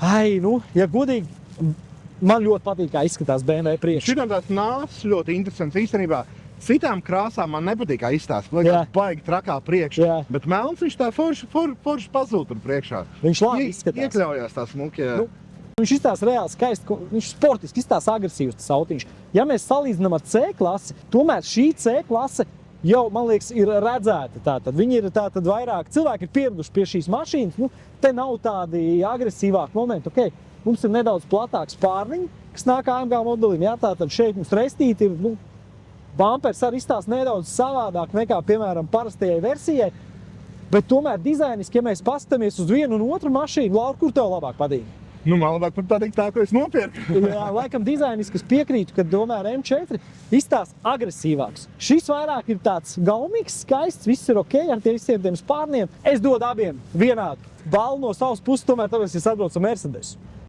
Ai, nu, ja godīgi, man ļoti patīk, kā izskatās BMW priekš. Šitam tās nāsas ļoti interesants. Īstenībā citām krāsām man nepatīk, kā izstāst. Jā. Liekas, baigi trakā priekš. Jā. Bet melns viņš tā forši pazūd tur priekšā. Viņš labi izskatās. Iekļaujās tā smuki, jā. Nu, viņš izstāsta reāli skaisti, viņš sportiski izstāsta agresīvs tas autiņš. Ja mēs salīdzinām ar C klasi, tomēr šī C klase jau, man liekas, ir redzēta. Tātad. Viņi ir tātad vairāk, cilvēki ir pieraduši pie šīs mašīnas, nu, te nav tādi agresīvāki momenti. Okay, mums ir nedaudz platāks pārniņi, kas nāk AMG modelim, jā, tātad šeit mums restīti ir, nu, bumpers arī izstāsta nedaudz savādāk nekā, piemēram, parastajai versijai, bet tomēr dizainiski, ja mēs paskatāmies uz vienu un otru mašīnu, Laura, kur tev labāk patīk? Nu, man labāk patīk tā, ko es nopirku. Jā, laikam dizainiski es piekrītu, ka tomēr M4 izstāsta agresīvāks. Šis vairāk ir tāds gaumīgs, skaists, viss ir ok ar visiem tiem spārniem. Es dodu abiem vienādu balvu no savas puses, tomēr tāpēc es atbraucu ar Mercedes.